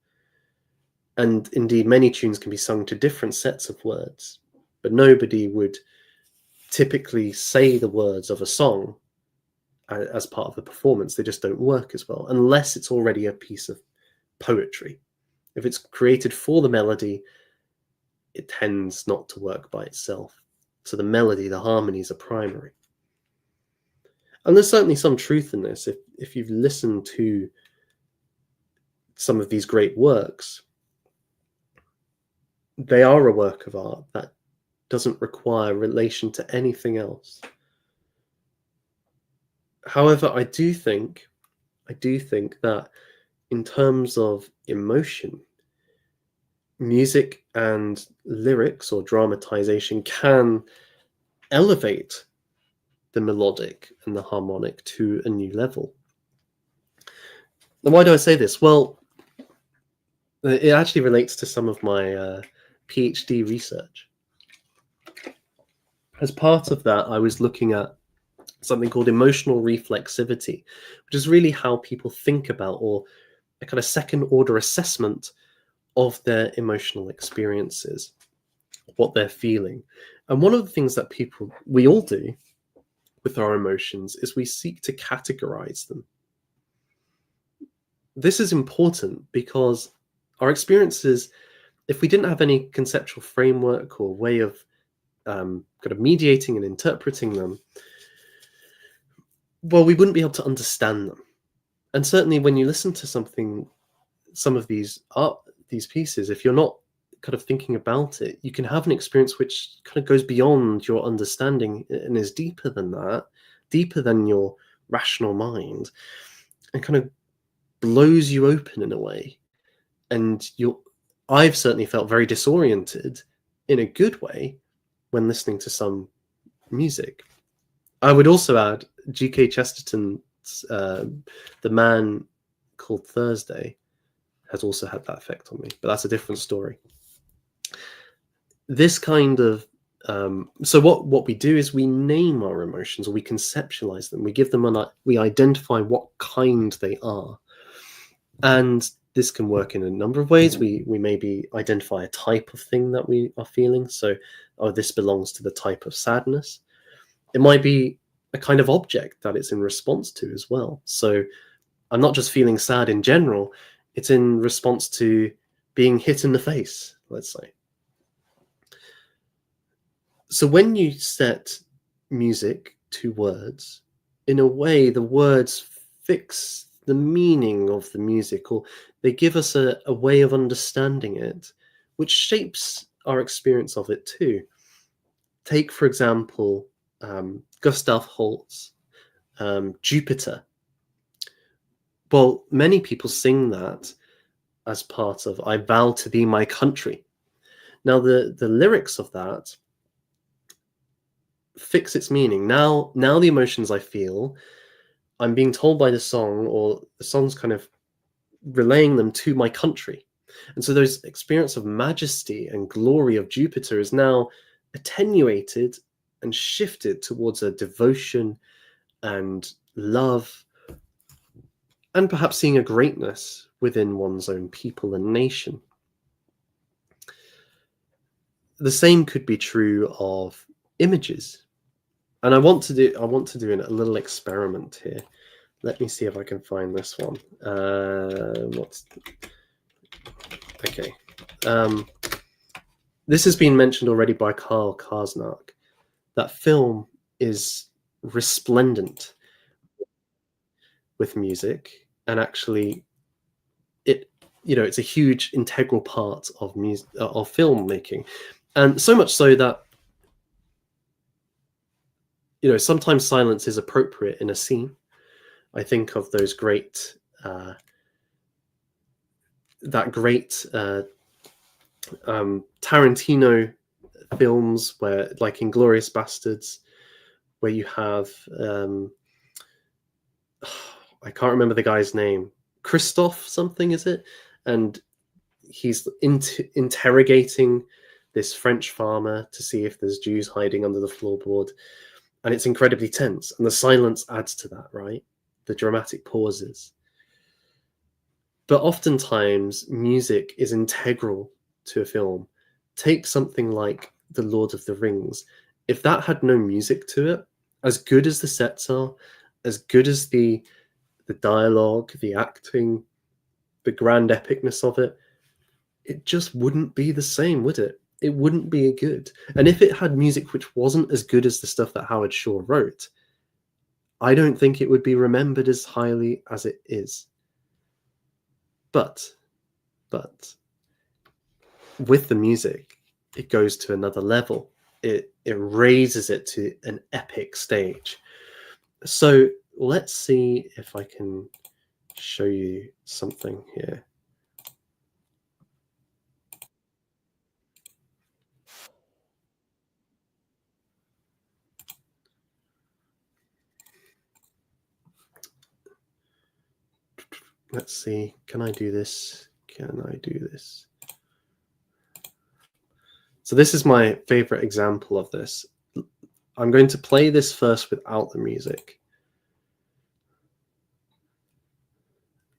And indeed, many tunes can be sung to different sets of words, but nobody would typically say the words of a song as part of the performance. They just don't work as well, unless it's already a piece of poetry. If it's created for the melody, it tends not to work by itself. So the melody, the harmonies are primary. And there's certainly some truth in this. If you've listened to some of these great works, they are a work of art that doesn't require relation to anything else. However, I do think that in terms of emotion, music and lyrics or dramatization can elevate the melodic and the harmonic to a new level. And why do I say this? Well, it actually relates to some of my PhD research. As part of that, I was looking at something called emotional reflexivity, which is really how people think about, or a kind of second order assessment of their emotional experiences, what they're feeling. And one of the things that we all do with our emotions is we seek to categorize them. This is important because our experiences, if we didn't have any conceptual framework or way of kind of mediating and interpreting them, well, we wouldn't be able to understand them. And certainly when you listen to some of these pieces, if you're not kind of thinking about it, you can have an experience which kind of goes beyond your understanding and is deeper than that, deeper than your rational mind, and kind of blows you open in a way. And I've certainly felt very disoriented in a good way when listening to some music. I would also add G.K. Chesterton's The Man Called Thursday has also had that effect on me, but that's a different story. This kind of so what we do is we name our emotions, or we conceptualize them. We give them we identify what kind they are, and this can work in a number of ways. We maybe identify a type of thing that we are feeling. So, this belongs to the type of sadness. It might be a kind of object that it's in response to as well. So I'm not just feeling sad in general, it's in response to being hit in the face, let's say. So when you set music to words, in a way, the words fix the meaning of the music, or they give us a way of understanding it, which shapes our experience of it too. Take, for example, Gustav Holst's Jupiter. Well, many people sing that as part of I Vow to Thee My Country. Now, the lyrics of that fix its meaning. Now the emotions I feel, I'm being told by the song, or the song's kind of relaying them to my country. And so those experience of majesty and glory of Jupiter is now attenuated and shifted towards a devotion and love, and perhaps seeing a greatness within one's own people and nation. The same could be true of images. And I want to do a little experiment here. Let me see if I can find this one. Okay. This has been mentioned already by Karl Karsnark. That film is resplendent with music, and actually, it it's a huge integral part of music, of filmmaking, and so much so that sometimes silence is appropriate in a scene. I think of those great that great Tarantino films where, like Inglorious Bastards, where you have I can't remember the guy's name, Christoph something, is it? And he's interrogating this French farmer to see if there's Jews hiding under the floorboard, and it's incredibly tense, and the silence adds to that, right? The dramatic pauses. But oftentimes, music is integral to a film. Take something like The Lord of the Rings. If that had no music to it, as good as the sets are, as good as the dialogue, the acting, the grand epicness of it, it just wouldn't be the same, would it? It wouldn't be good. And if it had music which wasn't as good as the stuff that Howard Shore wrote, I don't think it would be remembered as highly as it is. But with the music, it goes to another level. It raises it to an epic stage. So let's see if I can show you something here. Let's see. Can I do this? Can I do this? So this is my favorite example of this. I'm going to play this first without the music.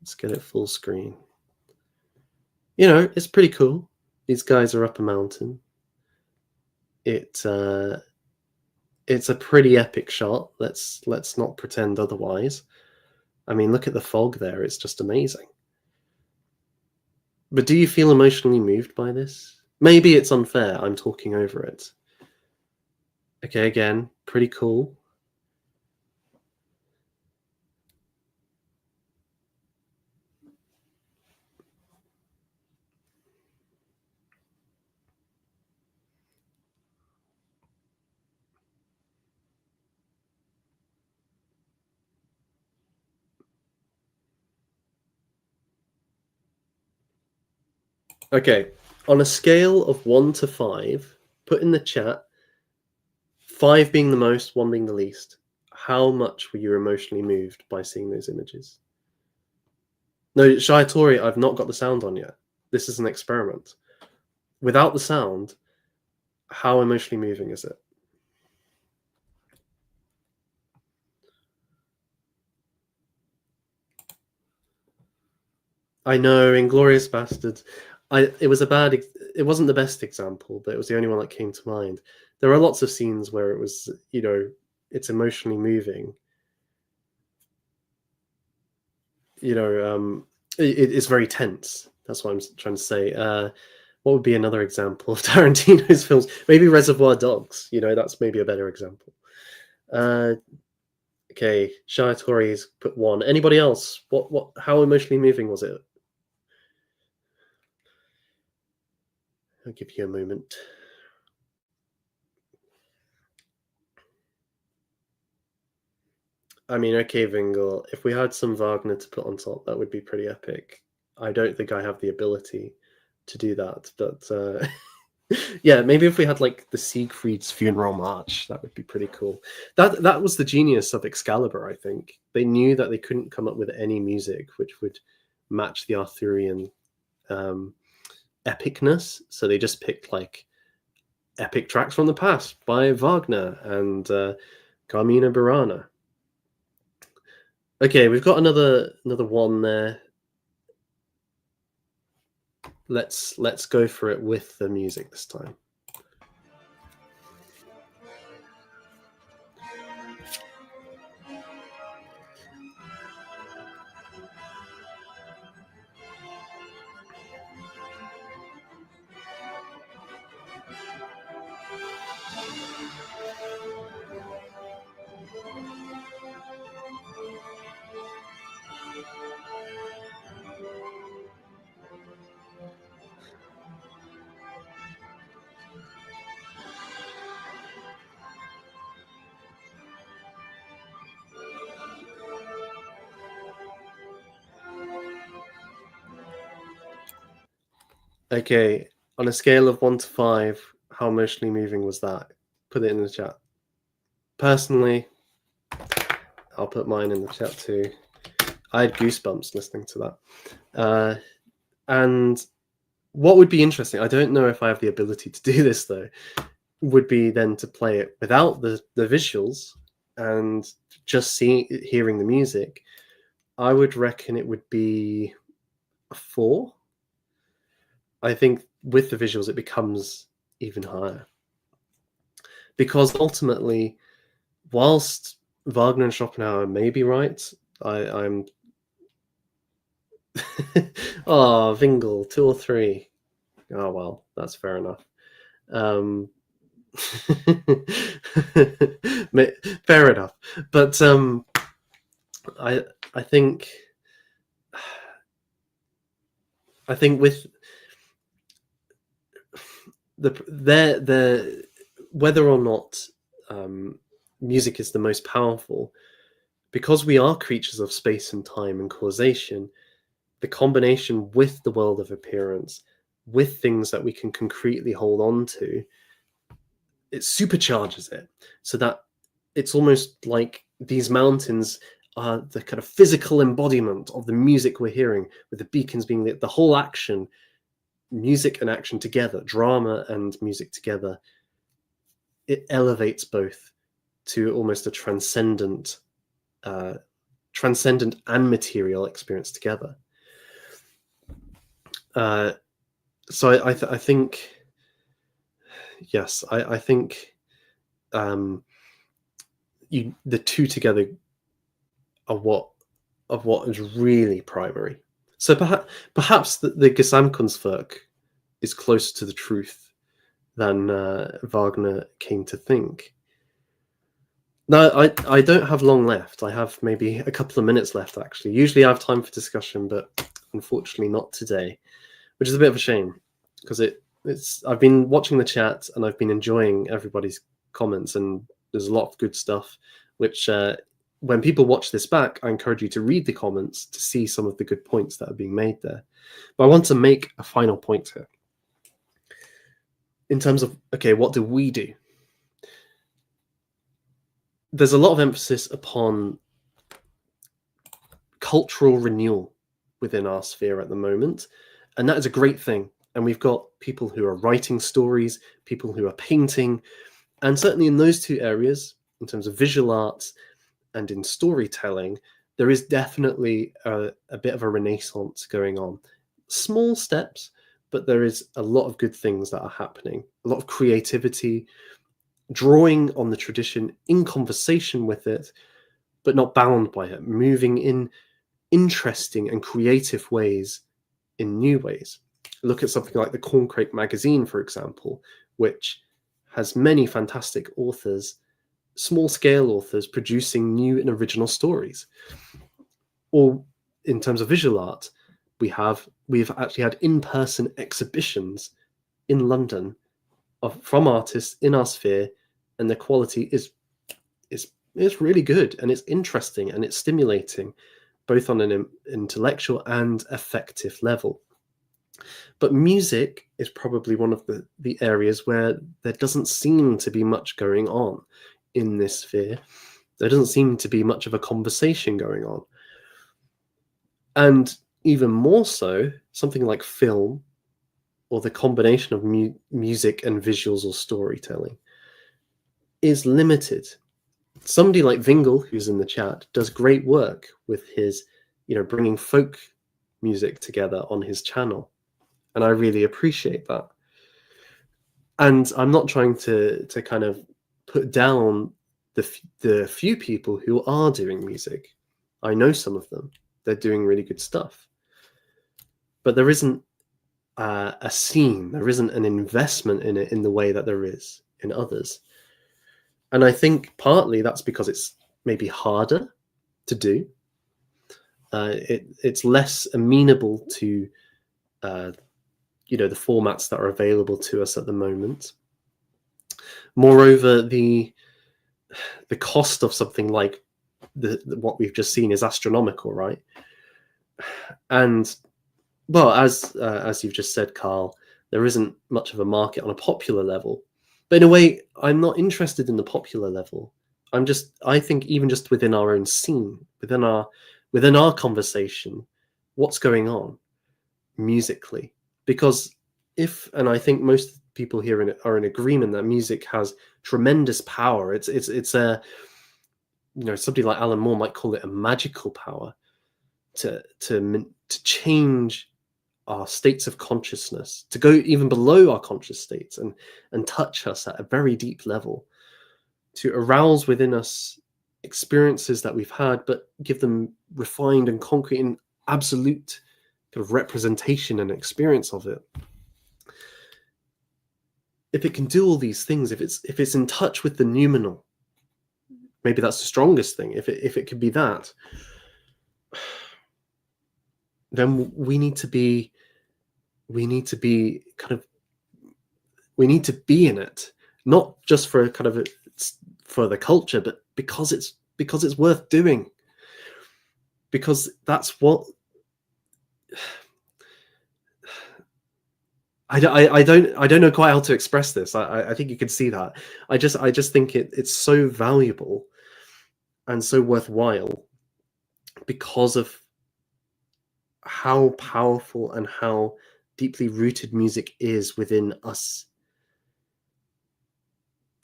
Let's get it full screen. It's pretty cool. These guys are up a mountain. It's a pretty epic shot. Let's not pretend otherwise. I mean, look at the fog there. It's just amazing. But do you feel emotionally moved by this? Maybe it's unfair. I'm talking over it. Okay, again, pretty cool. Okay, on a scale of 1 to 5, put in the chat, 5 being the most, 1 being the least. How much were you emotionally moved by seeing those images? No, Shaitori, I've not got the sound on yet. This is an experiment. Without the sound, how emotionally moving is it? I know, Inglorious Bastards. It wasn't the best example, but it was the only one that came to mind. There are lots of scenes where it was, it's emotionally moving. It's very tense. That's what I'm trying to say. What would be another example of Tarantino's films? Maybe Reservoir Dogs. That's maybe a better example. Okay, Shaitori's put 1. Anybody else? What? How emotionally moving was it? I'll give you a moment. I mean, okay, Vingal, if we had some Wagner to put on top, that would be pretty epic. I don't think I have the ability to do that, but yeah, maybe if we had like the Siegfried's Funeral March, that would be pretty cool. That was the genius of Excalibur, I think. They knew that they couldn't come up with any music which would match the Arthurian epicness, so they just picked like epic tracks from the past by Wagner and Carmina Burana. Okay, we've got another one there. Let's go for it with the music this time. Okay, on a scale of 1 to 5, how emotionally moving was that? Put it in the chat. Personally, I'll put mine in the chat too. I had goosebumps listening to that. And what would be interesting, I don't know if I have the ability to do this though, would be then to play it without the visuals and just hearing the music. I would reckon it would be a 4. I think with the visuals it becomes even higher. Because ultimately, whilst Wagner and Schopenhauer may be right, I'm oh, Vingle, 2 or 3. Oh well, that's fair enough. Fair enough. But I I think with the whether or not music is the most powerful, because we are creatures of space and time and causation, the combination with the world of appearance, with things that we can concretely hold on to, it supercharges it, so that it's almost like these mountains are the kind of physical embodiment of the music we're hearing, with the beacons being the whole action, music and action together, drama and music together. It elevates both to almost a transcendent and material experience together. So I think, yes, I think the two together are what is really primary. So perhaps the Gesamtkunstwerk is closer to the truth than Wagner came to think. No, I don't have long left. I have maybe a couple of minutes left, actually. Usually I have time for discussion, but unfortunately not today, which is a bit of a shame, because I've been watching the chat and I've been enjoying everybody's comments, and there's a lot of good stuff, which when people watch this back, I encourage you to read the comments to see some of the good points that are being made there. But I want to make a final point here. In terms of, okay, what do we do? There's a lot of emphasis upon cultural renewal within our sphere at the moment, and that is a great thing. And we've got people who are writing stories, people who are painting, and certainly in those two areas, in terms of visual arts and in storytelling, there is definitely a bit of a renaissance going on. Small steps, but there is a lot of good things that are happening. A lot of creativity, drawing on the tradition in conversation with it, but not bound by it, moving in interesting and creative ways, in new ways. Look at something like the Corncrake magazine, for example, which has many fantastic authors, small-scale authors, producing new and original stories. Or in terms of visual art, we've actually had in-person exhibitions in London from artists in our sphere, and the quality is really good, and it's interesting, and it's stimulating, both on an intellectual and affective level. But music is probably one of the areas where there doesn't seem to be much going on in this sphere. There doesn't seem to be much of a conversation going on. And even more so, something like film, or the combination of music and visuals or storytelling, is limited. Somebody like Vingle, who's in the chat, does great work with his, bringing folk music together on his channel. And I really appreciate that. And I'm not trying to kind of put down the few people who are doing music. I know some of them. They're doing really good stuff. But there isn't a scene, there isn't an investment in it in the way that there is in others. And I think partly that's because it's maybe harder to do. It's less amenable to the formats that are available to us at the moment. Moreover, the cost of something like what we've just seen is astronomical, right? And well, as you've just said, Carl, there isn't much of a market on a popular level. But in a way, I'm not interested in the popular level. I think even just within our own scene, within our conversation, what's going on musically? Because and I think most people here are in agreement that music has tremendous power. It's a, somebody like Alan Moore might call it a magical power to change our states of consciousness, to go even below our conscious states and touch us at a very deep level, to arouse within us experiences that we've had, but give them refined and concrete and absolute kind of representation and experience of it. If it can do all these things, if it's in touch with the noumenal, maybe that's the strongest thing. If it could be that, then we need to be in it, not just for for the culture, but because it's worth doing, because that's what I don't know quite how to express this. I think you can see that. I just think it's so valuable and so worthwhile because of how powerful and how deeply rooted music is within us,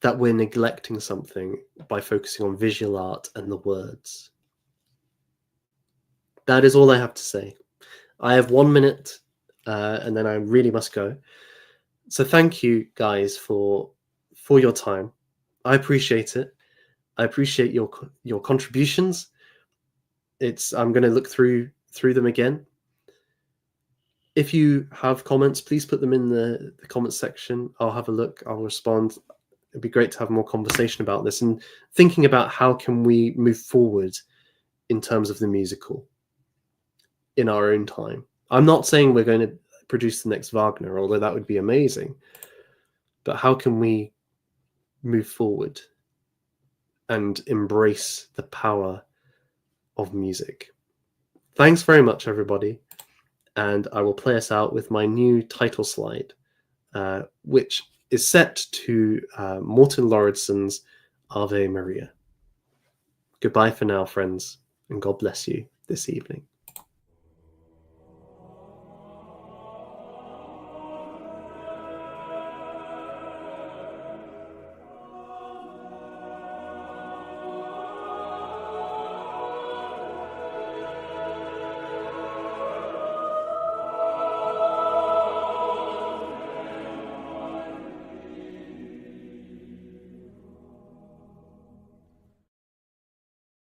that we're neglecting something by focusing on visual art and the words. That is all I have to say. I have 1 minute, and then I really must go. So thank you guys for your time. I appreciate it. I appreciate your contributions. I'm going to look through them again. If you have comments, please put them in the comments section. I'll have a look. I'll respond. It'd be great to have more conversation about this and thinking about how can we move forward in terms of the musical in our own time. I'm not saying we're going to produce the next Wagner, although that would be amazing. But how can we move forward and embrace the power of music? Thanks very much, everybody. And I will play us out with my new title slide, which is set to Morten Lauridsen's Ave Maria. Goodbye for now, friends, and God bless you this evening.